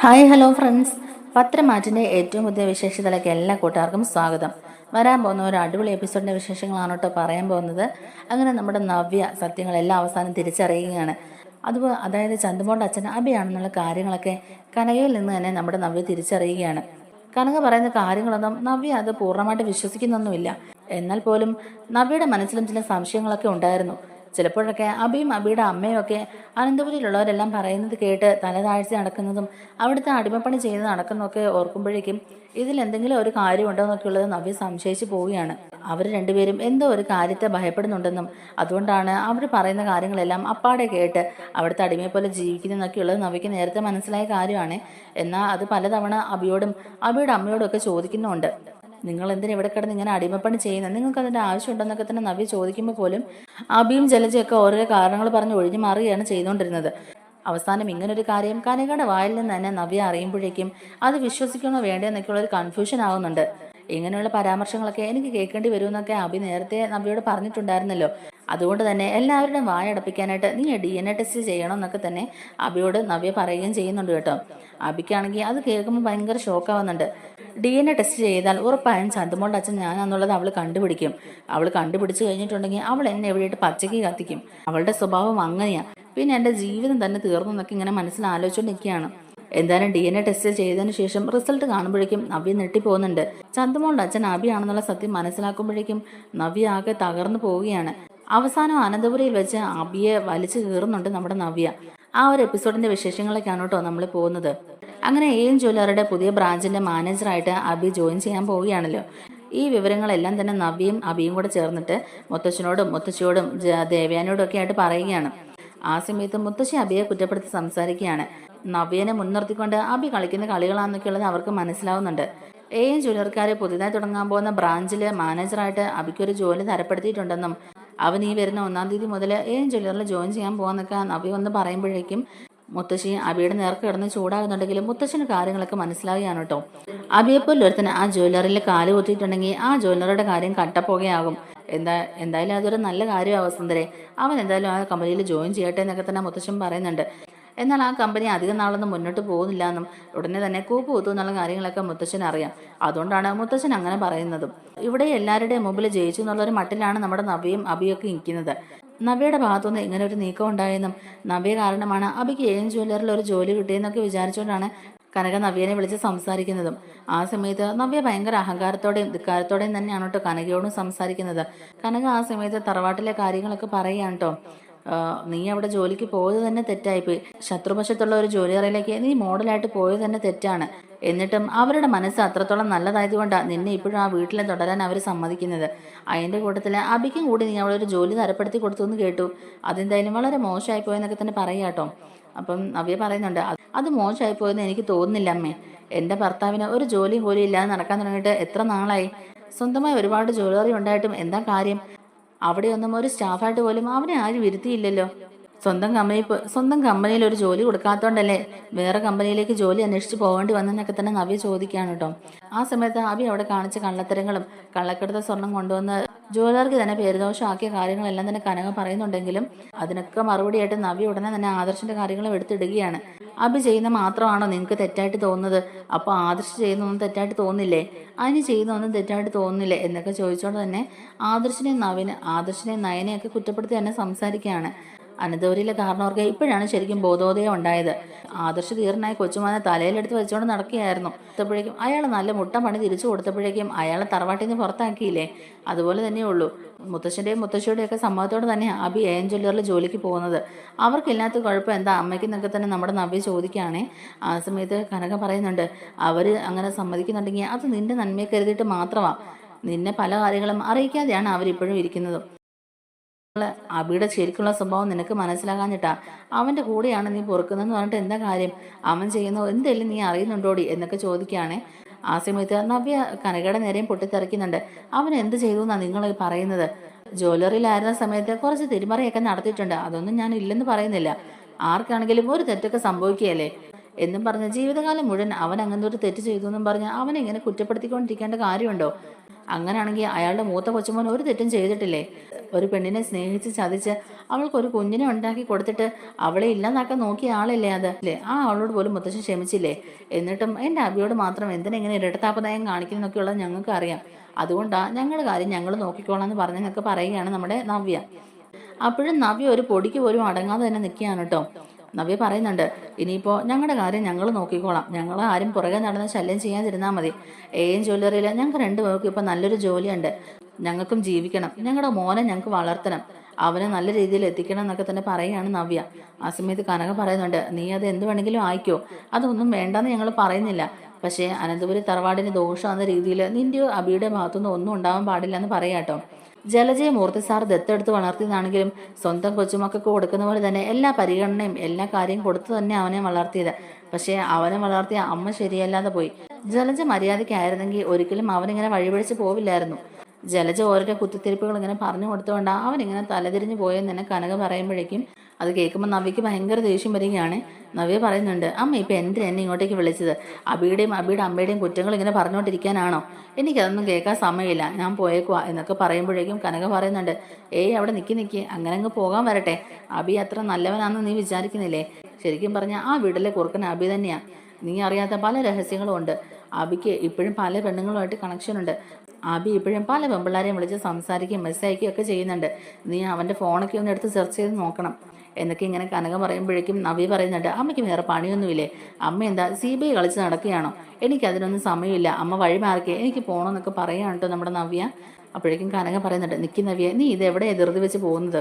Hi hello friends, പത്രമാറ്റിൻ്റെ ഏറ്റവും പുതിയ വിശേഷത്തിലേക്ക് എല്ലാ കൂട്ടുകാർക്കും സ്വാഗതം. വരാൻ പോകുന്ന ഒരു അടിപൊളി എപ്പിസോഡിൻ്റെ വിശേഷങ്ങളാണ് കേട്ടോ പറയാൻ പോകുന്നത്. അങ്ങനെ നമ്മുടെ നവ്യ സത്യങ്ങളെല്ലാം അവസാനം തിരിച്ചറിയുകയാണ്. അതായത് ചന്തുമോളുടെ അച്ഛൻ അഭിയാണെന്നുള്ള കാര്യങ്ങളൊക്കെ കനകയിൽ നിന്ന് തന്നെ നമ്മുടെ നവ്യ തിരിച്ചറിയുകയാണ്. കനക പറയുന്ന കാര്യങ്ങളൊന്നും നവ്യ അത് പൂർണ്ണമായിട്ട് വിശ്വസിക്കുന്നൊന്നുമില്ല. എന്നാൽ പോലും നവ്യയുടെ മനസ്സിലും ചില സംശയങ്ങളൊക്കെ ഉണ്ടായിരുന്നു. ചിലപ്പോഴൊക്കെ അബിയും അബിയുടെ അമ്മയും ഒക്കെ അനന്തപുരിയിലുള്ളവരെല്ലാം പറയുന്നത് കേട്ട് തലതാഴ്ച നടക്കുന്നതും അവിടുത്തെ അടിമപ്പണി ചെയ്ത് നടക്കുന്നതൊക്കെ ഓർക്കുമ്പോഴേക്കും ഇതിൽ എന്തെങ്കിലും ഒരു കാര്യമുണ്ടോ എന്നൊക്കെയുള്ളത് നവ്യ സംശയിച്ചു പോവുകയാണ്. അവർ രണ്ടുപേരും എന്തോ ഒരു കാര്യത്തെ ഭയപ്പെടുന്നുണ്ടെന്നും അതുകൊണ്ടാണ് അവർ പറയുന്ന കാര്യങ്ങളെല്ലാം അപ്പാടെ കേട്ട് അവിടുത്തെ അടിമയെ പോലെ ജീവിക്കുന്നതെന്നൊക്കെയുള്ളത് നവ്യക്ക് നേരത്തെ മനസ്സിലായ കാര്യമാണ്. എന്നാൽ അത് പലതവണ അബിയോടും അബിയുടെ അമ്മയോടും ഒക്കെ ചോദിക്കുന്നുമുണ്ട്. നിങ്ങൾ എന്തിനാ ഇവിടെ കിടന്ന് ഇങ്ങനെ അടിമപ്പണി ചെയ്യുന്നത്, നിങ്ങൾക്ക് അതിൻ്റെ ആവശ്യമുണ്ടെന്നൊക്കെ തന്നെ നവ്യ ചോദിക്കുമ്പോൾ പോലും അബിയും ജലജയൊക്കെ ഓരോ കാരണങ്ങൾ പറഞ്ഞ് ഒഴിഞ്ഞു മാറുകയാണ് ചെയ്തുകൊണ്ടിരുന്നത്. അവസാനം ഇങ്ങനൊരു കാര്യം കനകയുടെ വായിൽ നിന്ന് തന്നെ നവ്യ അറിയുമ്പോഴേക്കും അത് വിശ്വസിക്കണോ വേണ്ടോ എന്നൊക്കെയുള്ളൊരു കൺഫ്യൂഷൻ ആവുന്നുണ്ട്. ഇങ്ങനെയുള്ള പരാമർശങ്ങളൊക്കെ എനിക്ക് കേൾക്കേണ്ടി വരുമെന്നൊക്കെ അബി നേരത്തെ നവ്യയോട് പറഞ്ഞിട്ടുണ്ടായിരുന്നല്ലോ. അതുകൊണ്ട് തന്നെ എല്ലാവരുടെയും വായടപ്പിക്കാനായിട്ട് നീ DNA ടെസ്റ്റ് ചെയ്യണം എന്നൊക്കെ തന്നെ അബിയോട് നവ്യ പറയുകയും ചെയ്യുന്നുണ്ട് കേട്ടോ. അബിക്കാണെങ്കിൽ അത് കേൾക്കുമ്പോൾ ഭയങ്കര ഷോക്കാവുന്നുണ്ട്. DNA ടെസ്റ്റ് ചെയ്താൽ ഉറപ്പായും ചന്തുമോളുടെ അച്ഛൻ ഞാനാന്നുള്ളത് അവൾ കണ്ടുപിടിക്കും. അവൾ കണ്ടുപിടിച്ചു കഴിഞ്ഞിട്ടുണ്ടെങ്കിൽ അവൾ എന്നെ എവിടെയിട്ട് പച്ചയ്ക്ക് കത്തിക്കും. അവളുടെ സ്വഭാവം അങ്ങനെയാ. പിന്നെ എൻ്റെ ജീവിതം തന്നെ തീർന്നു എന്നൊക്കെ ഇങ്ങനെ മനസ്സിൽ ആലോചിച്ചുകൊണ്ടിരിക്കുകയാണ്. എന്തായാലും DNA ടെസ്റ്റ് ചെയ്തതിന് ശേഷം റിസൾട്ട് കാണുമ്പോഴേക്കും നവ്യ ഞെട്ടിപ്പോകുന്നുണ്ട്. ചന്തുമോളുടെ അച്ഛൻ അബിയാണെന്നുള്ള സത്യം മനസ്സിലാക്കുമ്പോഴേക്കും നവ്യ ആകെ തകർന്നു പോവുകയാണ്. അവസാനം അനന്തപുരിയിൽ വെച്ച് അബിയെ വലിച്ചു കീറുന്നുണ്ട് നമ്മുടെ നവ്യ. ആ ഒരു എപ്പിസോഡിന്റെ വിശേഷങ്ങളിലേക്കാണ് കേട്ടോ നമ്മൾ പോകുന്നത്. അങ്ങനെ എം ജ്വല്ലറിയുടെ പുതിയ ബ്രാഞ്ചിന്റെ മാനേജറായിട്ട് അബി ജോയിൻ ചെയ്യാൻ പോവുകയാണല്ലോ. ഈ വിവരങ്ങളെല്ലാം തന്നെ നവ്യയും അബിയും കൂടെ ചേർന്നിട്ട് മുത്തശ്ശനോടും മുത്തശ്ശിയോടും ദേവയാനോടും ഒക്കെ ആയിട്ട് പറയുകയാണ്. ആ സമയത്ത് മുത്തശ്ശി അബിയെ കുറ്റപ്പെടുത്തി സംസാരിക്കുകയാണ്. നവ്യനെ മുൻനിർത്തിക്കൊണ്ട് അബി കളിക്കുന്ന കളികളാണെന്നൊക്കെയുള്ളത് അവർക്ക് മനസ്സിലാവുന്നുണ്ട്. എം ജ്വല്ലറിക്കാരെ പുതിയതായി തുടങ്ങാൻ പോകുന്ന ബ്രാഞ്ചിലെ മാനേജറായിട്ട് അബിക്കൊരു ജോലി തരപ്പെടുത്തിയിട്ടുണ്ടെന്നും അവൻ ഈ വരുന്ന 1-ാം തീയതി മുതൽ എം ജ്വല്ലറിൽ ജോയിൻ ചെയ്യാൻ പോകാന്നൊക്കെ നവ്യ ഒന്ന് പറയുമ്പോഴേക്കും മുത്തശ്ശി അബിയുടെ നേർക്ക് കിടന്ന് ചൂടാകുന്നുണ്ടെങ്കിലും മുത്തശ്ശിന് കാര്യങ്ങളൊക്കെ മനസ്സിലാവുകയാണ് കേട്ടോ. അബിയെപ്പോലെ ഒരുത്തന് ആ ജ്വല്ലറിയിൽ കാല് കുത്തിയിട്ടുണ്ടെങ്കിൽ ആ ജ്വല്ലറിയുടെ കാര്യം കട്ടപ്പോകയാകും. എന്തായാലും അതൊരു നല്ല കാര്യമാവും സുന്ദരെ. അവൻ എന്തായാലും ആ കമ്പനിയിൽ ജോയിൻ ചെയ്യട്ടെ എന്നൊക്കെ തന്നെ മുത്തശ്ശൻ പറയുന്നുണ്ട്. എന്നാൽ ആ കമ്പനി അധികം നാളൊന്നും മുന്നോട്ട് പോകുന്നില്ല എന്നും ഉടനെ തന്നെ കൂപ്പ് കുത്തു എന്നുള്ള കാര്യങ്ങളൊക്കെ മുത്തശ്ശൻ അറിയാം. അതുകൊണ്ടാണ് മുത്തശ്ശൻ അങ്ങനെ പറയുന്നതും. ഇവിടെ എല്ലാവരുടെയും മുമ്പിൽ ജയിച്ചു എന്നുള്ളൊരു മട്ടിലാണ് നമ്മുടെ നവ്യയും അബിയൊക്കെ നിൽക്കുന്നത്. നവ്യയുടെ ഭാഗത്തുനിന്ന് ഇങ്ങനെ ഒരു നീക്കം ഉണ്ടായെന്നും നവ്യ കാരണമാണ് അബിക്ക് എം ജ്വല്ലറിൽ ഒരു ജോലി കിട്ടിയെന്നൊക്കെ വിചാരിച്ചുകൊണ്ടാണ് കനക നവ്യനെ വിളിച്ച് സംസാരിക്കുന്നതും. ആ സമയത്ത് നവ്യ ഭയങ്കര അഹങ്കാരത്തോടെയും ധിക്കാരത്തോടെയും തന്നെയാണ് കേട്ടോ കനകയോടും സംസാരിക്കുന്നത്. കനക ആ സമയത്ത് തറവാട്ടിലെ കാര്യങ്ങളൊക്കെ പറയുകയാണ് കേട്ടോ. നീ അവിടെ ജോലിക്ക് പോയത് തന്നെ തെറ്റായിപ്പോയി. ശത്രുപക്ഷത്തുള്ള ഒരു ജോലിയറയിലേക്ക് നീ മോഡലായിട്ട് പോയത് തന്നെ തെറ്റാണ്. എന്നിട്ടും അവരുടെ മനസ്സ് അത്രത്തോളം നല്ലതായതുകൊണ്ടാണ് നിന്നെ ഇപ്പോഴും ആ വീട്ടിൽ തുടരാൻ അവർ സമ്മതിക്കുന്നത്. അതിൻ്റെ കൂട്ടത്തിൽ അബിക്കും കൂടി നീ അവളൊരു ജോലി തരപ്പെടുത്തി കൊടുത്തു എന്ന് കേട്ടു. അതെന്തായാലും വളരെ മോശമായി പോയെന്നൊക്കെ തന്നെ പറയാം കേട്ടോ. അപ്പം നവ്യ പറയുന്നുണ്ട്, അത് മോശമായി പോയെന്ന് എനിക്ക് തോന്നുന്നില്ല അമ്മേ. എൻ്റെ ഭർത്താവിന് ഒരു ജോലിയും പോലും ഇല്ലാതെ നടക്കാൻ തുടങ്ങിയിട്ട് എത്ര നാളായി. സ്വന്തമായി ഒരുപാട് ജ്വല്ലറി ഉണ്ടായിട്ടും എന്താ കാര്യം? അവിടെയൊന്നും ഒരു സ്റ്റാഫായിട്ട് പോലും അവനെ ആരും ഇരുത്തിയില്ലല്ലോ. സ്വന്തം കമ്പനിയിൽ ഒരു ജോലി കൊടുക്കാത്തതുകൊണ്ടല്ലേ വേറെ കമ്പനിയിലേക്ക് ജോലി അന്വേഷിച്ച് പോകേണ്ടി വന്നെന്നൊക്കെ തന്നെ നവ്യ ചോദിക്കുകയാണ് കേട്ടോ. ആ സമയത്ത് അബി അവിടെ കാണിച്ച കള്ളത്തരങ്ങളും കള്ളക്കെടുത്ത സ്വർണം കൊണ്ടുവന്ന് ജ്വല്ലറിക്ക് തന്നെ പേരുദോഷമാക്കിയ കാര്യങ്ങളെല്ലാം തന്നെ കനക പറയുന്നുണ്ടെങ്കിലും അതിനൊക്കെ മറുപടിയായിട്ട് നവ്യ ഉടനെ തന്നെ ആദർശിന്റെ കാര്യങ്ങളും എടുത്തിടുകയാണ്. അബി ചെയ്യുന്ന മാത്രമാണോ നിങ്ങൾക്ക് തെറ്റായിട്ട് തോന്നുന്നത്? അപ്പോൾ ആദർശ് ചെയ്യുന്നൊന്നും തെറ്റായിട്ട് തോന്നില്ലേ? അതിന് ചെയ്യുന്നൊന്നും തെറ്റായിട്ട് തോന്നുന്നില്ലേ എന്നൊക്കെ ചോദിച്ചുകൊണ്ട് തന്നെ ആദർശിനെ നയനെയൊക്കെ കുറ്റപ്പെടുത്തി തന്നെ സംസാരിക്കുകയാണ്. അനന്തപുരിയിലെ കാരണവർക്ക് ഇപ്പോഴാണ് ശരിക്കും ബോധോദയം ഉണ്ടായത്. ആദർശ് തീർന്നായി കൊച്ചുമാനെ തലയിലെടുത്ത് വെച്ചുകൊണ്ട് നടക്കുകയായിരുന്നു. കൊടുത്തപ്പോഴേക്കും അയാൾ നല്ല മുട്ട പണി തിരിച്ചു കൊടുത്തപ്പോഴേക്കും അയാളെ തറവാട്ടിൽ നിന്ന് പുറത്താക്കിയില്ലേ? അതുപോലെ തന്നെയുള്ളൂ. മുത്തശ്ശൻ്റെയും മുത്തശ്ശിയുടെയും ഒക്കെ സമ്മതത്തോടെ തന്നെ അബി എം ജ്വല്ലറിൽ ജോലിക്ക് പോകുന്നത്. അവർക്കില്ലാത്ത കുഴപ്പം എന്താ അമ്മയ്ക്കെന്നൊക്കെ തന്നെ നമ്മുടെ നവ്യ ചോദിക്കുകയാണേ. ആ സമയത്ത് കനക പറയുന്നുണ്ട്, അവർ അങ്ങനെ സമ്മതിക്കുന്നുണ്ടെങ്കിൽ അത് നിന്റെ നന്മയെ കരുതിയിട്ട് മാത്രമാണ്. നിന്നെ പല കാര്യങ്ങളും അറിയിക്കാതെയാണ് അവരിപ്പോഴും ഇരിക്കുന്നത്. അബിയുടെ ശരിക്കുള്ള സ്വഭാവം നിനക്ക് മനസ്സിലാകാഞ്ഞിട്ടാ. അവന്റെ കൂടെയാണ് നീ പൊറുക്കുന്നതെന്ന് പറഞ്ഞിട്ട് എന്താ കാര്യം? അവൻ ചെയ്യുന്ന എന്തെങ്കിലും നീ അറിയുന്നുണ്ടോടി എന്നൊക്കെ ചോദിക്കുകയാണേ. ആ സമയത്ത് നവ്യ കനകയുടെ നേരെയും പൊട്ടിത്തെറിക്കുന്നുണ്ട്. അവൻ എന്ത് ചെയ്തു എന്നാണ് നിങ്ങൾ പറയുന്നത്? ജ്വല്ലറിയിലായിരുന്ന സമയത്ത് കുറച്ച് തിരിമറിയൊക്കെ നടത്തിയിട്ടുണ്ട്. അതൊന്നും ഞാൻ ഇല്ലെന്ന് പറയുന്നില്ല. ആർക്കാണെങ്കിലും ഒരു തെറ്റൊക്കെ സംഭവിക്കുകയല്ലേ. എന്നും പറഞ്ഞ് ജീവിതകാലം മുഴുവൻ അവൻ അങ്ങനത്തെ ഒരു തെറ്റ് ചെയ്തു എന്നും പറഞ്ഞ് അവനെ ഇങ്ങനെ കുറ്റപ്പെടുത്തിക്കൊണ്ടിരിക്കേണ്ട കാര്യമുണ്ടോ? അങ്ങനെയാണെങ്കിൽ അയാളുടെ മൂത്ത കൊച്ചുമോൻ ഒരു തെറ്റും ചെയ്തിട്ടില്ലേ? ഒരു പെണ്ണിനെ സ്നേഹിച്ച് ചതിച്ച് അവൾക്കൊരു കുഞ്ഞിനെ ഉണ്ടാക്കി കൊടുത്തിട്ട് അവളെ ഇല്ലാതാക്കാൻ നോക്കിയ ആളല്ലേ അത് അല്ലേ? ആ അവളോട് പോലും മുത്തശ്ശൻ ക്ഷമിച്ചില്ലേ? എന്നിട്ടും എൻ്റെ അബിയോട് മാത്രം എന്തിനെങ്ങനെ ഇരട്ടത്താപ്പ് നയം കാണിക്കുന്നതൊക്കെയുള്ളത് ഞങ്ങൾക്ക് അറിയാം. അതുകൊണ്ടാണ് ഞങ്ങളുടെ കാര്യം ഞങ്ങൾ നോക്കിക്കോളാം എന്ന് പറഞ്ഞെന്നൊക്കെ പറയുകയാണ് നമ്മുടെ നവ്യ. അപ്പോഴും നവ്യ ഒരു പൊടിക്ക് പോലും അടങ്ങാതെ തന്നെ നിൽക്കുകയാണ് കേട്ടോ. നവ്യ പറയുന്നുണ്ട്, ഇനിയിപ്പോൾ ഞങ്ങളുടെ കാര്യം ഞങ്ങൾ നോക്കിക്കോളാം, ഞങ്ങൾ ആരും പുറകെ നടന്ന് ശല്യം ചെയ്യാതിരുന്നാൽ മതി. ജ്വല്ലറിയിൽ ഞങ്ങൾക്ക് രണ്ടുപേർക്കും ഇപ്പം നല്ലൊരു ജോലിയുണ്ട്, ഞങ്ങൾക്കും ജീവിക്കണം, ഞങ്ങളുടെ മോനെ ഞങ്ങൾക്ക് വളർത്തണം, അവനെ നല്ല രീതിയിൽ എത്തിക്കണം എന്നൊക്കെ തന്നെ പറയുകയാണ് നവ്യ. ആ സമയത്ത് കനക പറയുന്നുണ്ട്, നീ അത് എന്ത് വേണമെങ്കിലും ആയിക്കോ, അതൊന്നും വേണ്ടെന്ന് ഞങ്ങൾ പറയുന്നില്ല, പക്ഷേ അനന്തപുരി തറവാടിന് ദോഷമാകുന്ന രീതിയിൽ നിന്റെയോ അബിയുടെ ഭാഗത്തുനിന്ന് ഒന്നും ഉണ്ടാവാൻ പാടില്ല എന്ന് പറയാട്ടോ. ജലജയെ മൂർത്തി സാർ ദത്തെടുത്ത് വളർത്തിയതാണെങ്കിലും സ്വന്തം കൊച്ചുമക്കൾക്ക് കൊടുക്കുന്ന പോലെ തന്നെ എല്ലാ പരിഗണനയും എല്ലാ കാര്യം കൊടുത്തു തന്നെ അവനെ വളർത്തിയത്. പക്ഷേ അവനെ വളർത്തിയ അമ്മ ശരിയല്ലാതെ പോയി. ജലജ മര്യാദയ്ക്കായിരുന്നെങ്കിൽ ഒരിക്കലും അവനിങ്ങനെ വഴിപിടിച്ച് പോവില്ലായിരുന്നു. ജലജ ഓരോ കുത്തിത്തിരിപ്പുകൾ ഇങ്ങനെ പറഞ്ഞു കൊടുത്തുകൊണ്ടാണ് അവനിങ്ങനെ തലതിരിഞ്ഞു പോയെന്ന് തന്നെ കനക പറയുമ്പോഴേക്കും അത് കേൾക്കുമ്പോൾ നവ്യക്ക് ഭയങ്കര ദേഷ്യം വരികയാണ്. നവ്യ പറയുന്നുണ്ട്, അമ്മ ഇപ്പം എന്തിനാ എന്നെ ഇങ്ങോട്ടേക്ക് വിളിച്ചത്? അബിയുടെ അമ്മയുടെയും കുറ്റങ്ങൾ ഇങ്ങനെ പറഞ്ഞുകൊണ്ടിരിക്കാനാണോ? എനിക്കതൊന്നും കേൾക്കാൻ സമയമില്ല, ഞാൻ പോയേക്കുവാ എന്നൊക്കെ പറയുമ്പോഴേക്കും കനക പറയുന്നുണ്ട്, അവിടെ നിൽക്കി അങ്ങനെ അങ്ങ് പോകാൻ വരട്ടെ. അബി അത്ര നല്ലവനാണെന്ന് നീ വിചാരിക്കുന്നില്ലേ? ശരിക്കും പറഞ്ഞാൽ ആ വീട്ടിലെ കുറുക്കൻ അബി തന്നെയാണ്. നീ അറിയാത്ത പല രഹസ്യങ്ങളും ഉണ്ട്. അബിക്ക് ഇപ്പോഴും പല പെണ്ണുങ്ങളുമായിട്ട് കണക്ഷൻ ഉണ്ട്. അബി ഇപ്പോഴും പല പെമ്പിള്ളാരെയും വിളിച്ച് സംസാരിക്കുകയും മെസ്സേജ് അയക്കുകയും ഒക്കെ ചെയ്യുന്നുണ്ട്. നീ അവൻ്റെ ഫോണൊക്കെ ഒന്ന് എടുത്ത് സെർച്ച് ചെയ്ത് നോക്കണം എന്നൊക്കെ ഇങ്ങനെ കനക പറയുമ്പോഴേക്കും നവ്യ പറയുന്നുണ്ട്, അമ്മയ്ക്ക് വേറെ പണിയൊന്നുമില്ലേ? അമ്മ എന്താ CBI കളിച്ച് നടക്കുകയാണോ? എനിക്കതിനൊന്നും സമയമില്ല, അമ്മ വഴി മാറിക്കേ, എനിക്ക് പോകണമെന്നൊക്കെ പറയുകയാണ് കേട്ടോ നമ്മുടെ നവ്യ. അപ്പോഴേക്കും കനക പറയുന്നുണ്ട്, നിൽക്കി നവ്യ, നീ ഇത് എവിടെയാണ് ധൃതി വെച്ച് പോകുന്നത്?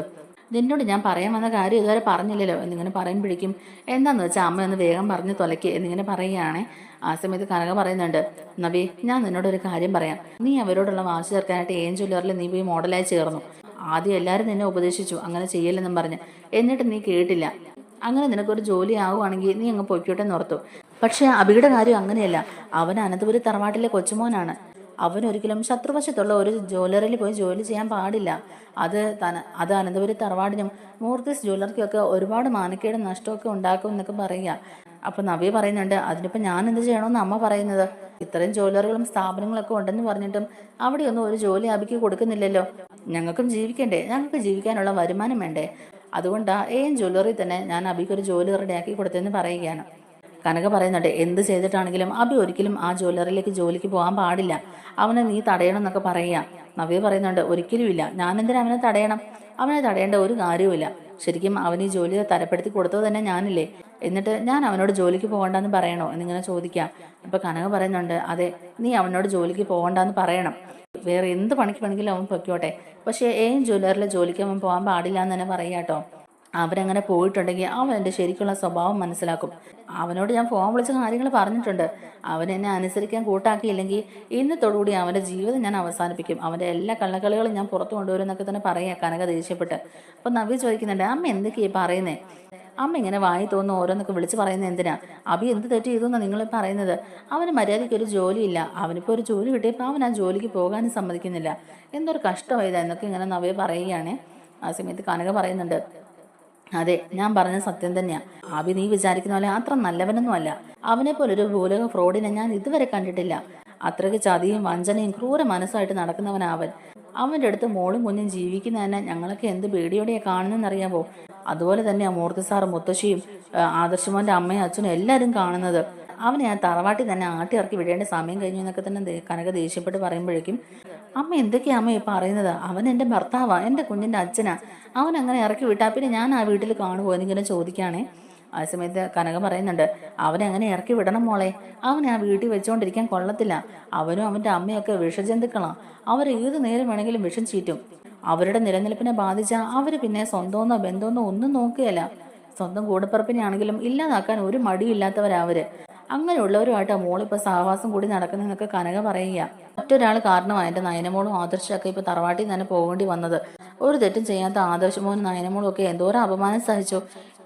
നിന്നോട് ഞാൻ പറയാൻ വന്ന കാര്യം ഇതുവരെ പറഞ്ഞില്ലല്ലോ എന്നിങ്ങനെ പറയുമ്പോഴേക്കും എന്താണെന്ന് വെച്ചാൽ അമ്മ ഒന്ന് വേഗം പറഞ്ഞ് തുലയ്ക്ക് എന്നിങ്ങനെ പറയുകയാണ്. ആ സമയത്ത് കനക പറയുന്നുണ്ട്, നവി, ഞാൻ നിന്നോടൊരു കാര്യം പറയാം. നീ അവരോടുള്ള വാശി ചേർക്കാനായിട്ട് ജ്വല്ലറിൽ നീ പോയി മോഡലായി ചേർന്നു. ആദ്യം എല്ലാവരും നിന്നെ ഉപദേശിച്ചു അങ്ങനെ ചെയ്യല്ലെന്നും പറഞ്ഞ്, എന്നിട്ട് നീ കേട്ടില്ല. അങ്ങനെ നിനക്കൊരു ജോലി ആവുകയാണെങ്കിൽ നീ അങ്ങ് പൊയ്ക്കോട്ടെ ഓർത്തു. പക്ഷേ അബിയുടെ കാര്യം അങ്ങനെയല്ല. അവൻ അനന്തപുരി തറവാട്ടിലെ കൊച്ചുമോനാണ്. അവനൊരിക്കലും ശത്രുവശത്തുള്ള ഒരു ജ്വല്ലറിയിൽ പോയി ജോലി ചെയ്യാൻ പാടില്ല. അത് അനന്തപുരി തറവാടിനും മൂർത്തിസ് ജ്വല്ലറിക്കും ഒക്കെ ഒരുപാട് മാനക്കേടും നഷ്ടമൊക്കെ ഉണ്ടാക്കും എന്നൊക്കെ പറയുക. അപ്പം നവ്യ പറയുന്നുണ്ട്, അതിനിപ്പോൾ ഞാൻ എന്ത് ചെയ്യണമെന്ന് അമ്മ പറയുന്നത്? ഇത്രയും ജ്വല്ലറികളും സ്ഥാപനങ്ങളൊക്കെ ഉണ്ടെന്ന് പറഞ്ഞിട്ടും അവിടെയൊന്നും ഒരു ജോലി അബിക്ക് കൊടുക്കുന്നില്ലല്ലോ. ഞങ്ങൾക്കും ജീവിക്കണ്ടേ? ഞങ്ങൾക്ക് ജീവിക്കാനുള്ള വരുമാനം വേണ്ടേ? അതുകൊണ്ടാണ് ജ്വല്ലറി തന്നെ ഞാൻ അബിക്ക് ഒരു ജോലി റെഡിയാക്കി കൊടുത്തതെന്ന് പറയുകയാണ്. കനക പറയുന്നുണ്ട്, എന്ത് ചെയ്തിട്ടാണെങ്കിലും അബി ഒരിക്കലും ആ ജ്വല്ലറിയിലേക്ക് ജോലിക്ക് പോകാൻ പാടില്ല, അവനെ നീ തടയണം എന്നൊക്കെ പറയുക. നവ്യ പറയുന്നുണ്ട്, ഒരിക്കലുമില്ല, ഞാൻ എന്തിനാ അവനെ തടയണം? അവനെ തടയേണ്ട ഒരു കാര്യവുമില്ല. ശരിക്കും അവന് ഈ ജോലി തരപ്പെടുത്തി കൊടുത്തത് തന്നെ ഞാനില്ലേ, എന്നിട്ട് ഞാൻ അവനോട് ജോലിക്ക് പോകണ്ടെന്ന് പറയണോ എന്നിങ്ങനെ ചോദിക്കാം. അപ്പൊ കനക പറയുന്നുണ്ട്, അതെ, നീ അവനോട് ജോലിക്ക് പോകണ്ടെന്ന് പറയണം. വേറെ എന്ത് പണിക്ക് വേണമെങ്കിലും അവൻ പൊയ്ക്കോട്ടെ, പക്ഷേ ജ്വല്ലറിലെ ജോലിക്ക് അവൻ പോകാൻ പാടില്ല എന്ന് തന്നെ പറയാട്ടോ. അവരങ്ങനെ പോയിട്ടുണ്ടെങ്കിൽ അവൻ എൻ്റെ ശരിക്കുള്ള സ്വഭാവം മനസ്സിലാക്കും. അവനോട് ഞാൻ ഫോൺ വിളിച്ച കാര്യങ്ങൾ പറഞ്ഞിട്ടുണ്ട്. അവൻ എന്നെ അനുസരിക്കാൻ കൂട്ടാക്കിയില്ലെങ്കിൽ ഇന്നത്തോടുകൂടി അവൻ്റെ ജീവിതം ഞാൻ അവസാനിപ്പിക്കും. അവൻ്റെ എല്ലാ കള്ളക്കളികളും ഞാൻ പുറത്തു കൊണ്ടുവരും എന്നൊക്കെ തന്നെ പറയാം കനക ദേഷ്യപ്പെട്ട്. അപ്പം നവ്യ ചോദിക്കുന്നുണ്ട്, അമ്മ എന്തൊക്കെയാ പറയുന്നേ? അമ്മ ഇങ്ങനെ വായി തോന്നുന്നു ഓരോന്നൊക്കെ വിളിച്ച് പറയുന്നത് എന്തിനാ? അബി എന്ത് തെറ്റ് ചെയ്തു എന്നാണ് നിങ്ങൾ പറയുന്നത്? അവന് മര്യാദയ്ക്ക് ഒരു ജോലിയില്ല. അവനിപ്പോൾ ഒരു ജോലി കിട്ടിയപ്പോൾ അവൻ ആ ജോലിക്ക് പോകാനും സമ്മതിക്കുന്നില്ല. എന്തൊരു കഷ്ടമായത് എന്നൊക്കെ ഇങ്ങനെ നവ്യ പറയുകയാണ്. ആ സമയത്ത് കനക പറയുന്നുണ്ട്, അതെ, ഞാൻ പറഞ്ഞ സത്യം തന്നെയാ. അബി നീ വിചാരിക്കുന്ന പോലെ അത്ര നല്ലവനൊന്നും അല്ല. അവനെ പോലൊരു ഭൂലോക ഫ്രോഡിനെ ഞാൻ ഇതുവരെ കണ്ടിട്ടില്ല. അത്രയ്ക്ക് ചതിയും വഞ്ചനയും ക്രൂര മനസ്സായിട്ട് നടക്കുന്നവനാവൻ. അവൻ്റെ അടുത്ത് മോളും കുഞ്ഞും ജീവിക്കുന്ന തന്നെ ഞങ്ങളൊക്കെ എന്ത് പേടിയോടെയാണ് കാണുന്നതെന്നറിയാമോ? അതുപോലെ തന്നെയാണ് മൂർത്തി സാറും മുത്തശ്ശിയും ആദർശമോൻ്റെ അമ്മയും അച്ഛനും എല്ലാവരും കാണുന്നത്. അവനെ ആ തറവാട്ടിൽ തന്നെ ആട്ടി ഇറക്കി വിടേണ്ട സമയം കഴിഞ്ഞു എന്നൊക്കെ തന്നെ കനക ദേഷ്യപ്പെട്ട് പറയുമ്പോഴേക്കും, അമ്മ എന്തൊക്കെയാ അമ്മ ഈ പറയുന്നത്? അവൻ എൻ്റെ ഭർത്താവാ, എൻ്റെ കുഞ്ഞിൻ്റെ അച്ഛനാ. അവൻ അങ്ങനെ ഇറക്കി വിട്ടാ പിന്നെ ഞാൻ ആ വീട്ടിൽ കാണുമോ എന്നിങ്ങനെ ചോദിക്കുകയാണേ. ആ സമയത്ത് കനക പറയുന്നുണ്ട്, അവനെ അങ്ങനെ ഇറക്കി വിടണം മോളെ. അവനെ ആ വീട്ടിൽ വെച്ചുകൊണ്ടിരിക്കാൻ കൊള്ളത്തില്ല. അവനും അവൻ്റെ അമ്മയൊക്കെ വിഷജന്തുക്കളാണ്. അവർ ഏത് നേരം വേണമെങ്കിലും വിഷം ചീറ്റും. അവരുടെ നിലനിൽപ്പിനെ ബാധിച്ചാൽ അവർ പിന്നെ സ്വന്തമെന്നോ ബന്ധമെന്നോ ഒന്നും നോക്കുകയല്ല. സ്വന്തം കൂടപ്പിറപ്പിനെയാണെങ്കിലും ഇല്ലാതാക്കാൻ ഒരു മടിയില്ലാത്തവരവര്. അങ്ങനെയുള്ളവരുമായിട്ട് മോളിപ്പോൾ സഹവാസം കൂടി നടക്കുന്നതെന്നൊക്കെ കനക പറയുക. മറ്റൊരാൾ കാരണമാണ് എൻ്റെ നയനമോളും ആദർശമൊക്കെ ഇപ്പോൾ തറവാട്ടിൽ തന്നെ പോകേണ്ടി വന്നത്. ഒരു തെറ്റും ചെയ്യാത്ത ആദർശമോനും നയനമോളും ഒക്കെ എന്തോരം അപമാനം സഹിച്ചു.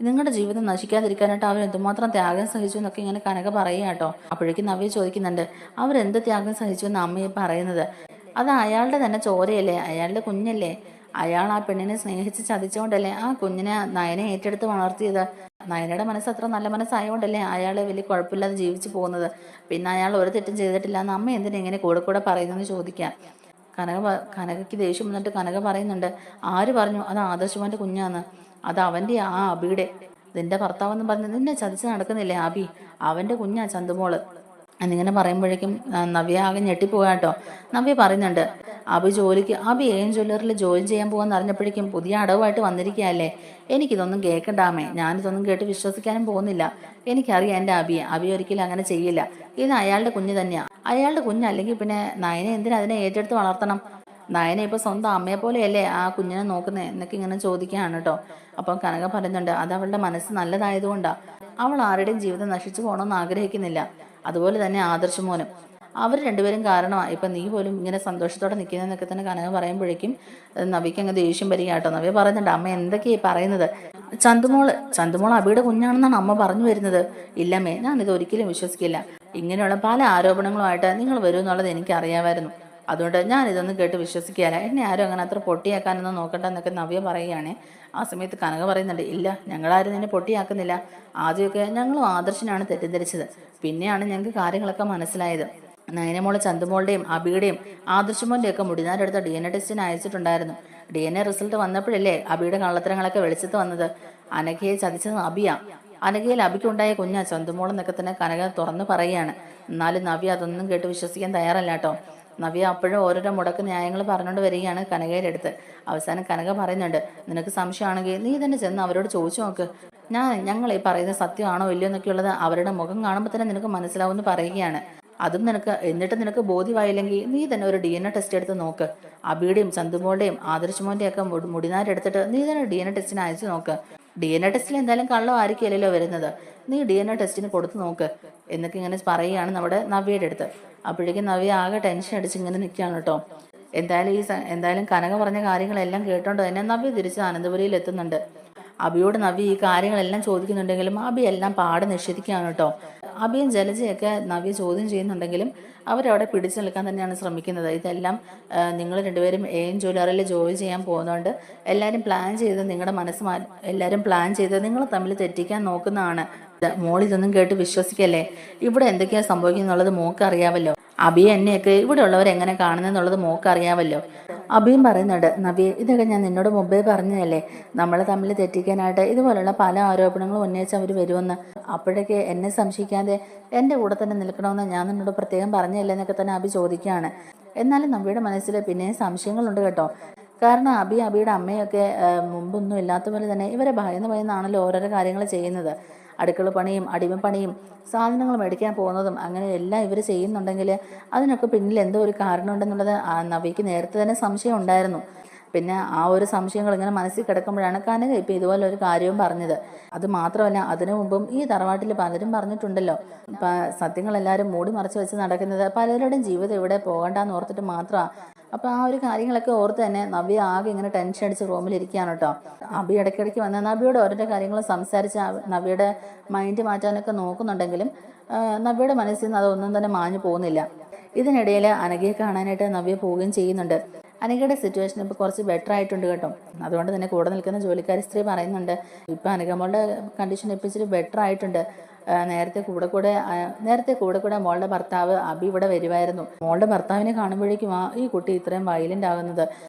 നിങ്ങളുടെ ജീവിതം നശിക്കാതിരിക്കാനായിട്ട് അവർ എന്തുമാത്രം ത്യാഗം സഹിച്ചു എന്നൊക്കെ ഇങ്ങനെ കനക പറയുക കേട്ടോ. അപ്പോഴേക്കും നവ്യ ചോദിക്കുന്നുണ്ട്, അവരെന്ത് ത്യാഗം സഹിച്ചു എന്ന് അമ്മയെ പറയുന്നത്? അത് അയാളുടെ തന്നെ ചോരയല്ലേ, അയാളുടെ കുഞ്ഞല്ലേ? അയാൾ ആ പെണ്ണിനെ സ്നേഹിച്ച് ചതിച്ചുകൊണ്ടല്ലേ ആ കുഞ്ഞിനെ നയനെ ഏറ്റെടുത്ത് വളർത്തിയത്? നയനയുടെ മനസ്സ് അത്ര നല്ല മനസ്സായതുകൊണ്ടല്ലേ അയാൾ വലിയ കുഴപ്പമില്ലാതെ ജീവിച്ചു പോകുന്നത്. പിന്നെ അയാൾ ഒരു തെറ്റും ചെയ്തിട്ടില്ല എന്ന് അമ്മ എന്തിനാ ഇങ്ങനെ കൂടെ കൂടെ പറയുന്നതെന്ന് ചോദിക്കാം. കനകയ്ക്ക് ദേഷ്യം വന്നിട്ട് കനക പറയുന്നുണ്ട്, ആര് പറഞ്ഞു അത് ആദർശമാൻ്റെ കുഞ്ഞാന്ന്? അത് അവൻ്റെ ആ അബിയുടെ. നിന്റെ ഭർത്താവെന്ന് പറഞ്ഞ് നിന്നെ ചതിച്ച് നടക്കുന്നില്ലേ അബി? അവൻ്റെ കുഞ്ഞാ ചന്തുമോള് എന്നിങ്ങനെ പറയുമ്പോഴേക്കും നവ്യ ആകെ ഞെട്ടിപ്പോകാട്ടോ. നവ്യ പറയുന്നുണ്ട്, അബി എം ജ്വല്ലറിൽ ജോയിൻ ചെയ്യാൻ പോകാന്ന് അറിഞ്ഞപ്പോഴേക്കും പുതിയ അടവുമായിട്ട് വന്നിരിക്കുകയല്ലേ. എനിക്കിതൊന്നും കേൾക്കണ്ടാമേ. ഞാനിതൊന്നും കേട്ട് വിശ്വസിക്കാനും പോകുന്നില്ല. എനിക്കറിയാം എൻ്റെ അബി ഒരിക്കലും അങ്ങനെ ചെയ്യില്ല. ഇത് അയാളുടെ കുഞ്ഞ് തന്നെയാ. അയാളുടെ കുഞ്ഞല്ലെങ്കിൽ പിന്നെ നയനെ എന്തിനാ അതിനെ ഏറ്റെടുത്ത് വളർത്തണം? നയനെ ഇപ്പൊ സ്വന്തം അമ്മയെ പോലെയല്ലേ ആ കുഞ്ഞിനെ നോക്കുന്നത് എന്നൊക്കെ ഇങ്ങനെ ചോദിക്കുകയാണ് കേട്ടോ. അപ്പം കനക പറയുന്നുണ്ട്, അത് അവളുടെ മനസ്സ് നല്ലതായതുകൊണ്ടാ. അവൾ ആരുടെയും ജീവിതം നശിച്ചു പോകണമെന്ന് ആഗ്രഹിക്കുന്നില്ല. അതുപോലെ തന്നെ ആദർശ് മോനും. അവർ രണ്ടുപേരും കാരണമാണ് ഇപ്പം നീ പോലും ഇങ്ങനെ സന്തോഷത്തോടെ നിൽക്കുന്നതെന്നൊക്കെ തന്നെ കനക പറയുമ്പോഴേക്കും നവിക്ക് അങ്ങ് ദേഷ്യം വരിക കേട്ടോ. നവ്യ പറയുന്നുണ്ട്, അമ്മ എന്തൊക്കെയായി പറയുന്നത്? ചന്തുമോൾ അബിയുടെ കുഞ്ഞാണെന്നാണ് അമ്മ പറഞ്ഞു വരുന്നത്. ഇല്ലമ്മേ, ഞാനിത് ഒരിക്കലും വിശ്വസിക്കില്ല. ഇങ്ങനെയുള്ള പല ആരോപണങ്ങളുമായിട്ട് നിങ്ങൾ വരും എന്നുള്ളത് എനിക്കറിയാമായിരുന്നു. അതുകൊണ്ട് ഞാൻ ഇതൊന്നും കേട്ട് വിശ്വസിക്കുകയല്ല. എന്നെ ആരും അങ്ങനെ അത്ര പൊട്ടിയാക്കാനൊന്നും നോക്കണ്ട എന്നൊക്കെ നവ്യ പറയുകയാണ്. ആ സമയത്ത് കനക പറയുന്നുണ്ട്, ഇല്ല, ഞങ്ങളാരും നിന്നെ പൊട്ടിയാക്കുന്നില്ല. ആദ്യമൊക്കെ ഞങ്ങളും ആദർശനാണ് തെറ്റിദ്ധരിച്ചത്. പിന്നെയാണ് ഞങ്ങൾക്ക് കാര്യങ്ങളൊക്കെ മനസ്സിലായത്. നയനമോളെ ചന്തുമോളുടെയും അബിയുടെയും ആദർശമോൻ്റെ ഒക്കെ മുടിനാരെടുത്ത DNA ടെസ്റ്റിന് അയച്ചിട്ടുണ്ടായിരുന്നു. DNA റിസൾട്ട് വന്നപ്പോഴല്ലേ അബിയുടെ കള്ളത്തരങ്ങളൊക്കെ വെളിച്ചത്ത് വന്നത്. അനഘയെ ചതിച്ചത് അബിയാ. അനഘയിൽ അബിക്കുണ്ടായ കുഞ്ഞാ ചന്തുമോളെന്നൊക്കെ തന്നെ കനക തുറന്ന് പറയുകയാണ്. എന്നാലും നവ്യ അതൊന്നും കേട്ട് വിശ്വസിക്കാൻ തയ്യാറല്ല കേട്ടോ. നവ്യ അപ്പോഴും ഓരോരോ മുടക്ക് ന്യായങ്ങൾ പറഞ്ഞുകൊണ്ട് വരികയാണ് കനകയുടെ അടുത്ത്. അവസാനം കനക പറയുന്നുണ്ട്, നിനക്ക് സംശയമാണെങ്കിൽ നീ തന്നെ ചെന്ന് അവരോട് ചോദിച്ചു നോക്ക്. ഞങ്ങൾ ഈ പറയുന്നത് സത്യമാണോ ഇല്ലയോ എന്നൊക്കെയുള്ളത് അവരുടെ മുഖം കാണുമ്പോൾ തന്നെ നിനക്ക് മനസ്സിലാവുമെന്ന് പറയുകയാണ്. എന്നിട്ട് നിനക്ക് ബോധ്യമായില്ലെങ്കിൽ നീ തന്നെ ഒരു DNA ടെസ്റ്റ് എടുത്ത് നോക്ക്. അബിയുടെയും ചന്തുമോളുടെയും ആദർശമോന്റെ ഒക്കെ മുടിനാരെടുത്തിട്ട് നീ തന്നെ DNA ടെസ്റ്റിന് അയച്ചു നോക്ക്. DNA ടെസ്റ്റിൽ എന്തായാലും കള്ളം ആയിരിക്കുമല്ലോ വരുന്നത്. നീ DNA ടെസ്റ്റിന് കൊടുത്തു നോക്ക് എന്നൊക്കെ ഇങ്ങനെ പറയുകയാണ് നമ്മുടെ നവ്യയുടെ അടുത്ത്. അപ്പോഴേക്കും നവ്യ ആകെ ടെൻഷൻ അടിച്ച് ഇങ്ങനെ നിൽക്കുകയാണ് കേട്ടോ. എന്തായാലും കനക പറഞ്ഞ കാര്യങ്ങളെല്ലാം കേട്ടോണ്ട് തന്നെ നവ്യ തിരിച്ച് അനന്തപുരിയിൽ എത്തുന്നുണ്ട്. അബിയോട് നവ്യ ഈ കാര്യങ്ങളെല്ലാം ചോദിക്കുന്നുണ്ടെങ്കിലും അബി എല്ലാം പാടെ നിഷേധിക്കുകയാണ് കേട്ടോ. അബിയും ജലജയൊക്കെ നവ്യ ചോദ്യം ചെയ്യുന്നുണ്ടെങ്കിലും അവരവിടെ പിടിച്ചു നിൽക്കാൻ തന്നെയാണ് ശ്രമിക്കുന്നത്. ഇതെല്ലാം നിങ്ങൾ രണ്ടുപേരും AM ജ്വല്ലറിയിൽ ജോയിൻ ചെയ്യാൻ പോകുന്നതുകൊണ്ട് എല്ലാവരും പ്ലാൻ ചെയ്ത് നിങ്ങൾ തമ്മിൽ തെറ്റിക്കാൻ നോക്കുന്നതാണ്. മോൾ ഇതൊന്നും കേട്ട് വിശ്വസിക്കല്ലേ. ഇവിടെ എന്തൊക്കെയാണ് സംഭവിക്കുന്നുള്ളത് മോൾക്ക് അറിയാമല്ലോ. അബിയും എന്നെയൊക്കെ ഇവിടെ ഉള്ളവർ എങ്ങനെ കാണുന്നെന്നുള്ളത് മോൾക്ക് അറിയാമല്ലോ. അബിയും പറയുന്നുണ്ട്, നവ്യ, ഇതൊക്കെ ഞാൻ നിന്നോട് മുമ്പേ പറഞ്ഞതല്ലേ, നമ്മളെ തമ്മിൽ തെറ്റിക്കാനായിട്ട് ഇതുപോലുള്ള പല ആരോപണങ്ങളും ഉന്നയിച്ച് അവർ വരുമെന്ന്. അപ്പോഴൊക്കെ എന്നെ സംശയിക്കാതെ എൻ്റെ കൂടെ തന്നെ നിൽക്കണമെന്ന് ഞാൻ നിന്നോട് പ്രത്യേകം പറഞ്ഞില്ലേ എന്നൊക്കെ തന്നെ അബി ചോദിക്കുകയാണ്. എന്നാലും നവ്യയുടെ മനസ്സിൽ പിന്നെയും സംശയങ്ങളുണ്ട് കേട്ടോ. കാരണം അബിയുടെ അമ്മയൊക്കെ മുമ്പൊന്നും ഇല്ലാത്ത പോലെ തന്നെ ഇവരെ ഭയന്നാണല്ലോ ഓരോരോ കാര്യങ്ങൾ ചെയ്യുന്നത്. അടുക്കള പണിയും അടിമപ്പണിയും സാധനങ്ങൾ മേടിക്കാൻ പോകുന്നതും അങ്ങനെ എല്ലാം ഇവർ ചെയ്യുന്നുണ്ടെങ്കിൽ അതിനൊക്കെ പിന്നിൽ എന്തോ ഒരു കാരണമുണ്ടെന്നുള്ളത് നവ്യയ്ക്ക് നേരത്തെ തന്നെ സംശയം ഉണ്ടായിരുന്നു. പിന്നെ ആ ഒരു സംശയങ്ങൾ ഇങ്ങനെ മനസ്സിൽ കിടക്കുമ്പോഴാണ് കനക ഇപ്പം ഇതുപോലെ ഒരു കാര്യവും പറഞ്ഞത്. അത് മാത്രമല്ല, അതിനു മുമ്പും ഈ തറവാട്ടിൽ പലരും പറഞ്ഞിട്ടുണ്ടല്ലോ, സത്യങ്ങളെല്ലാവരും മൂടി മറച്ചു വെച്ച് നടക്കുന്നത് പലരുടെയും ജീവിതം ഇവിടെ പോകണ്ടെന്ന് ഓർത്തിട്ട് മാത്രമാണ്. അപ്പോൾ ആ ഒരു കാര്യങ്ങളൊക്കെ ഓർത്ത് തന്നെ നവ്യ ആകെ ഇങ്ങനെ ടെൻഷൻ അടിച്ച് റൂമിലിരിക്കുകയാണ് കേട്ടോ. അബി ഇടയ്ക്കിടയ്ക്ക് വന്ന് നവ്യയോട് ഓരോരോ കാര്യങ്ങൾ സംസാരിച്ച് നവ്യയുടെ മൈൻഡ് മാറ്റാനൊക്കെ നോക്കുന്നുണ്ടെങ്കിലും നവ്യയുടെ മനസ്സിൽ നിന്ന് അതൊന്നും തന്നെ മാഞ്ഞു പോകുന്നില്ല. ഇതിനിടയിൽ അനഘയെ കാണാനായിട്ട് നവ്യ പോവുകയും ചെയ്യുന്നുണ്ട്. അനഘയുടെ സിറ്റുവേഷൻ ഇപ്പോൾ കുറച്ച് ബെറ്റർ ആയിട്ടുണ്ട് കേട്ടോ. അതുകൊണ്ട് തന്നെ കൂടെ നിൽക്കുന്ന ജോലിക്കാരി സ്ത്രീ പറയുന്നുണ്ട്, ഇപ്പം അനഘമ്മളുടെ കണ്ടീഷൻ ഇപ്പോൾ ഇച്ചിരി ബെറ്റർ ആയിട്ടുണ്ട്. നേരത്തെ കൂടെ മോളുടെ ഭർത്താവ് അബി ഇവിടെ വരുമായിരുന്നു. മോളുടെ ഭർത്താവിനെ കാണുമ്പോഴേക്കും ഈ കുട്ടി ഇത്രയും വയലൻ്റ് ആകുന്നത്.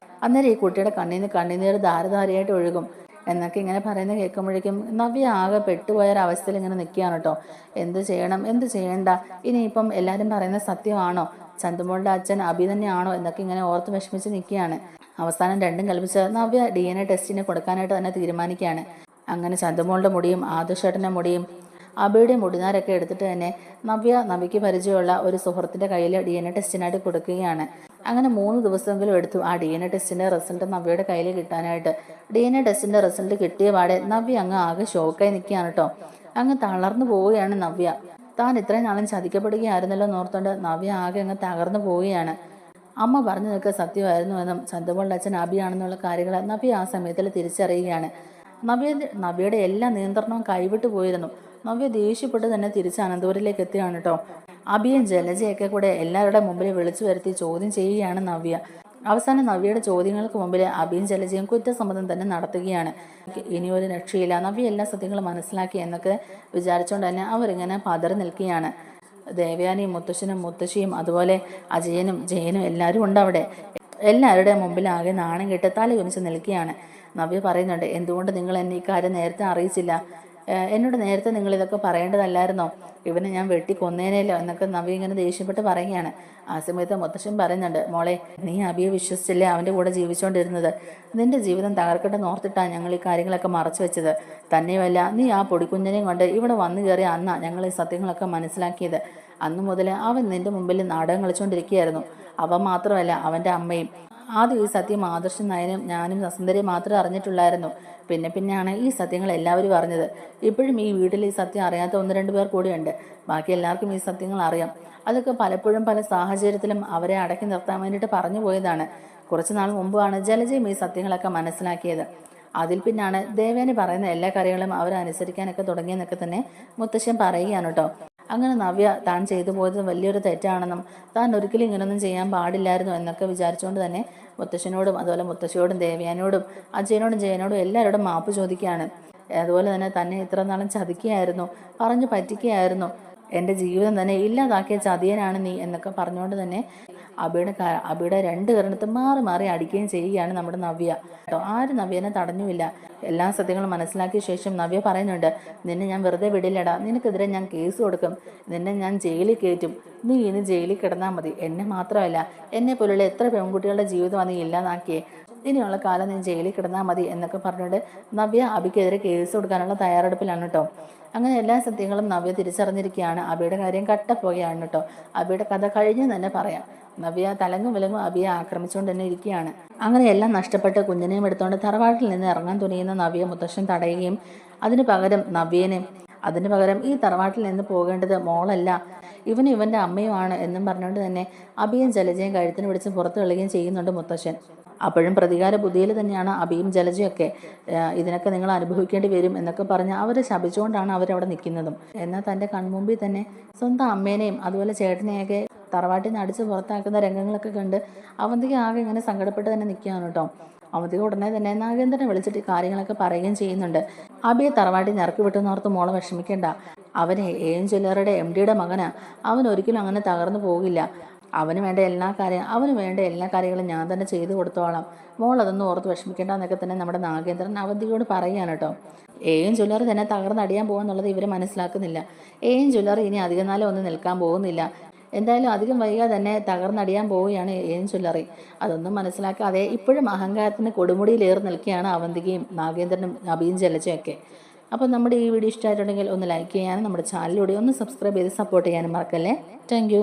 അന്നേരം ഈ കുട്ടിയുടെ കണ്ണീർ ധാരധാരയായിട്ട് ഒഴുകും എന്നൊക്കെ ഇങ്ങനെ പറയുന്നത് കേൾക്കുമ്പോഴേക്കും നവ്യ ആകെ പെട്ടുപോയൊരവസ്ഥയിൽ ഇങ്ങനെ നിൽക്കുകയാണ് കേട്ടോ. എന്ത് ചെയ്യണം എന്ത് ചെയ്യണ്ട, ഇനിയിപ്പം എല്ലാവരും പറയുന്നത് സത്യമാണോ, ചന്തുമോളുടെ അച്ഛൻ അബി തന്നെയാണോ എന്നൊക്കെ ഇങ്ങനെ ഓർത്ത് വിഷമിച്ച് നിൽക്കുകയാണ്. അവസാനം രണ്ടും കൽപ്പിച്ച് നവ്യ DNA ടെസ്റ്റിന് കൊടുക്കാനായിട്ട് തന്നെ തീരുമാനിക്കുകയാണ്. അങ്ങനെ ചന്തുമോളുടെ മുടിയും ആദർശേട്ടൻ്റെ മുടിയും അബിയുടെ മുടിനാരൊക്കെ എടുത്തിട്ട് തന്നെ നവ്യയ്ക്ക് പരിചയമുള്ള ഒരു സുഹൃത്തിൻ്റെ കയ്യിൽ DNA ടെസ്റ്റിനായിട്ട് കൊടുക്കുകയാണ്. അങ്ങനെ 3 ദിവസമെങ്കിലും എടുത്തു ആ DNA ടെസ്റ്റിൻ്റെ റിസൾട്ട് നവ്യയുടെ കയ്യിൽ കിട്ടാനായിട്ട്. DNA ടെസ്റ്റിൻ്റെ റിസൾട്ട് കിട്ടിയ പാടെ നവ്യ അങ്ങ് ആകെ ഷോക്കായി നിൽക്കുകയാണ് കേട്ടോ. അങ്ങ് തളർന്നു പോവുകയാണ് നവ്യ. താൻ ഇത്രയും നാളും ചതിക്കപ്പെടുകയായിരുന്നല്ലോ എന്നോർത്തുകൊണ്ട് നവ്യ ആകെ അങ്ങ് തകർന്നു പോവുകയാണ്. അമ്മ പറഞ്ഞു നിൽക്കുക സത്യമായിരുന്നു എന്നും ചന്തുമോളുടെ അച്ഛൻ അബിയാണെന്നുള്ള കാര്യങ്ങൾ നവ്യ ആ സമയത്തിൽ തിരിച്ചറിയുകയാണ്. നവ്യയുടെ എല്ലാ നിയന്ത്രണവും കൈവിട്ടു പോയിരുന്നു. നവ്യ ദേഷ്യപ്പെട്ട് തന്നെ തിരിച്ച് അനന്തപുരിലേക്ക് എത്തുകയാണ് കേട്ടോ. അബിയും ജലജയൊക്കെ കൂടെ എല്ലാവരുടെ മുമ്പിൽ വിളിച്ചു വരുത്തി ചോദ്യം ചെയ്യുകയാണ് നവ്യ. അവസാനം നവ്യയുടെ ചോദ്യങ്ങൾക്ക് മുമ്പിൽ അഭിയും ജലജയും കുറ്റസമ്മതം തന്നെ നടത്തുകയാണ്. ഇനിയൊരു രക്ഷയില്ല, നവ്യ എല്ലാ സത്യങ്ങളും മനസ്സിലാക്കി എന്നൊക്കെ വിചാരിച്ചുകൊണ്ട് തന്നെ അവരിങ്ങനെ പതറി നിൽക്കുകയാണ്. ദേവയാനിയും മുത്തശ്ശനും മുത്തശ്ശിയും അതുപോലെ അജയനും ജയനും എല്ലാവരും ഉണ്ട് അവിടെ. എല്ലാവരുടെ മുമ്പിൽ ആകെ നാണം കെട്ട് തല കുനിച്ച് നിൽക്കുകയാണ്. നവ്യ പറയുന്നുണ്ട്, എന്തുകൊണ്ട് നിങ്ങൾ എന്നെ ഈ കാര്യം നേരത്തെ അറിയിച്ചില്ല? എന്നോട് നേരത്തെ നിങ്ങൾ ഇതൊക്കെ പറയേണ്ടതല്ലായിരുന്നോ? ഇവനെ ഞാൻ വെട്ടി കൊന്നേനല്ലോ എന്നൊക്കെ നവ്യ ഇങ്ങനെ ദേഷ്യപ്പെട്ട് പറയുകയാണ്. ആ സമയത്ത് മുത്തശ്ശൻ പറയുന്നുണ്ട്, മോളെ, നീ അബിയെ വിശ്വസിച്ചില്ലേ അവൻ്റെ കൂടെ ജീവിച്ചുകൊണ്ടിരുന്നത്? നിന്റെ ജീവിതം തകർക്കട്ടെ നോർത്തിട്ടാണ് ഞങ്ങൾ ഈ കാര്യങ്ങളൊക്കെ മറച്ചു വെച്ചത്. തന്നെയുമല്ല, നീ ആ പൊടിക്കുഞ്ഞിനെയും കൊണ്ട് ഇവിടെ വന്നു കയറിയ അന്നാ ഞങ്ങൾ ഈ സത്യങ്ങളൊക്കെ മനസ്സിലാക്കിയത്. അന്നു മുതൽ അവൻ നിന്റെ മുമ്പിൽ നാടകം കളിച്ചുകൊണ്ടിരിക്കുകയായിരുന്നു. അവൻ മാത്രമല്ല, അവൻ്റെ അമ്മയും. ആദ്യം ഈ സത്യം ആദർശൻ നായനും ഞാനും വസുന്ധരയും മാത്രമേ അറിഞ്ഞിട്ടുള്ളായിരുന്നു. പിന്നെയാണ് ഈ സത്യങ്ങൾ എല്ലാവരും അറിഞ്ഞത്. ഇപ്പോഴും ഈ വീട്ടിൽ ഈ സത്യം അറിയാത്ത 1-2 പേർ കൂടിയുണ്ട്. ബാക്കി എല്ലാവർക്കും ഈ സത്യങ്ങൾ അറിയാം. അതൊക്കെ പലപ്പോഴും പല സാഹചര്യത്തിലും അവരെ അടക്കി നിർത്താൻ വേണ്ടിയിട്ട് പറഞ്ഞു പോയതാണ്. കുറച്ചു നാൾ മുമ്പാണ് ജലജയും ഈ സത്യങ്ങളൊക്കെ മനസ്സിലാക്കിയത്. അതിൽ പിന്നാണ് ദേവേനെ പറയുന്ന എല്ലാ കാര്യങ്ങളും അവരനുസരിക്കാനൊക്കെ തുടങ്ങിയെന്നൊക്കെ തന്നെ മുത്തശ്ശൻ പറയുകയാണ് കേട്ടോ. അങ്ങനെ നവ്യ താൻ ചെയ്തു പോയത് വലിയൊരു തെറ്റാണെന്നും താൻ ഒരിക്കലും ഇങ്ങനൊന്നും ചെയ്യാൻ പാടില്ലായിരുന്നു എന്നൊക്കെ വിചാരിച്ചുകൊണ്ട് തന്നെ മുത്തശ്ശനോടും അതുപോലെ മുത്തശ്ശിയോടും ദേവയാനോടും അജയനോടും ജയനോടും എല്ലാവരോടും മാപ്പ് ചോദിക്കുകയാണ്. അതുപോലെ തന്നെ ഇത്ര നാളും ചതിക്കുകയായിരുന്നു, പറഞ്ഞു പറ്റിക്കുകയായിരുന്നു, എൻ്റെ ജീവിതം തന്നെ ഇല്ലാതാക്കിയ ചതിയനാണ് നീ എന്നൊക്കെ പറഞ്ഞുകൊണ്ട് തന്നെ അബിയുടെ 2 കരണത്തും മാറി മാറി അടിക്കുകയും ചെയ്യുകയാണ് നമ്മുടെ നവ്യ കേട്ടോ. ആരും നവ്യനെ തടഞ്ഞുമില്ല. എല്ലാ സത്യങ്ങളും മനസ്സിലാക്കിയ ശേഷം നവ്യ പറയുന്നുണ്ട്, നിന്നെ ഞാൻ വെറുതെ വിടില്ലടാ, നിനക്കെതിരെ ഞാൻ കേസ് കൊടുക്കും, നിന്നെ ഞാൻ ജയിലിൽ കയറ്റും, നീ ഇനി ജയിലിൽ കിടന്നാൽ മതി. എന്നെ മാത്രമല്ല, എന്നെ പോലുള്ള എത്ര പെൺകുട്ടികളുടെ ജീവിതമാണ് നീ ഇല്ലാതാക്കിയേ, ഇനിയുള്ള കാലം നീ ജയിലിൽ കിടന്നാൽ മതി എന്നൊക്കെ പറഞ്ഞുകൊണ്ട് നവ്യ അബിക്കെതിരെ കേസ് കൊടുക്കാനുള്ള തയ്യാറെടുപ്പിലാണ് കേട്ടോ. അങ്ങനെ എല്ലാ സത്യങ്ങളും നവ്യ തിരിച്ചറിഞ്ഞിരിക്കുകയാണ്. അബിയുടെ കാര്യം കട്ടപ്പോവുകയാണ് കേട്ടോ. അബിയുടെ കഥ കഴിഞ്ഞു തന്നെ പറയാം. നവ്യ തലങ്ങും വിലങ്ങും അബിയെ ആക്രമിച്ചുകൊണ്ട് തന്നെ ഇരിക്കുകയാണ്. അങ്ങനെ എല്ലാം നഷ്ടപ്പെട്ട് കുഞ്ഞിനെയും എടുത്തുകൊണ്ട് തറവാട്ടിൽ നിന്ന് ഇറങ്ങാൻ തുനിയുന്ന നവ്യ മുത്തശ്ശൻ തടയുകയും അതിന് പകരം ഈ തറവാട്ടിൽ നിന്ന് പോകേണ്ടത് മോളല്ല, ഇവൻ്റെ അമ്മയുമാണ് എന്നും പറഞ്ഞുകൊണ്ട് തന്നെ അബിയും ജലജയും കഴുത്തിന് പിടിച്ച് പുറത്തു കളയുകയും ചെയ്യുന്നുണ്ട് മുത്തശ്ശൻ. അപ്പോഴും പ്രതികാര ബുദ്ധിയിൽ തന്നെയാണ് അബിയും ജലജയൊക്കെ. ഇതിനൊക്കെ നിങ്ങൾ അനുഭവിക്കേണ്ടി വരും എന്നൊക്കെ പറഞ്ഞ് അവരെ ശപിച്ചുകൊണ്ടാണ് അവരവിടെ നിൽക്കുന്നതും. എന്നാൽ തൻ്റെ കൺമുമ്പിൽ തന്നെ സ്വന്തം അമ്മേനെയും അതുപോലെ ചേട്ടനെയൊക്കെ തറവാട്ടിൽ നിന്ന് അടിച്ച് പുറത്താക്കുന്ന രംഗങ്ങളൊക്കെ കണ്ട് അവന്തിക ആകെ ഇങ്ങനെ സങ്കടപ്പെട്ട് തന്നെ നിൽക്കുകയാണ് കേട്ടോ. അവന്തിക ഉടനെ തന്നെ നാഗേന്ദ്രനെ വിളിച്ചിട്ട് കാര്യങ്ങളൊക്കെ പറയുകയും ചെയ്യുന്നുണ്ട്. അബിയെ തറവാട്ടിൽ നിന്ന് ഇറക്കി വിട്ടെന്നോർത്ത് മോളെ വിഷമിക്കേണ്ട, അവനെ എം ജ്വല്ലറിയുടെ MDയുടെ മകനാ, അവൻ ഒരിക്കലും അങ്ങനെ തകർന്നു പോകില്ല. അവന് വേണ്ട എല്ലാ കാര്യങ്ങളും ഞാൻ തന്നെ ചെയ്തു കൊടുത്തോളാം, മോൾ അതൊന്നും ഓർത്ത് വിഷമിക്കേണ്ട എന്നൊക്കെ തന്നെ നമ്മുടെ നാഗേന്ദ്രൻ അവന്തികയോട് പറയുകയാണ് കേട്ടോ. എം ജ്വല്ലറി തന്നെ തകർന്നടിയാൻ പോകുന്നുള്ളത് ഇവർ മനസ്സിലാക്കുന്നില്ല. എം ജ്വല്ലറി ഇനി അധികം നാളെ ഒന്നും നിൽക്കാൻ പോകുന്നില്ല. എന്തായാലും അധികം വൈകാതെ തന്നെ തകർന്നടിയാൻ പോവുകയാണ് എം ജ്വല്ലറി. അതൊന്നും മനസ്സിലാക്കാതെ ഇപ്പോഴും അഹങ്കാരത്തിന് കൊടുമുടിയിലേറി നിൽക്കുകയാണ് അവന്തികയും നാഗേന്ദ്രനും അബിയും ജലജയൊക്കെ. അപ്പോൾ നമ്മുടെ ഈ വീഡിയോ ഇഷ്ടമായിട്ടുണ്ടെങ്കിൽ ഒന്ന് ലൈക്ക് ചെയ്യാനും നമ്മുടെ ചാനലിലൂടെ ഒന്ന് സബ്സ്ക്രൈബ് ചെയ്ത് സപ്പോർട്ട് ചെയ്യാനും മറക്കല്ലേ. താങ്ക്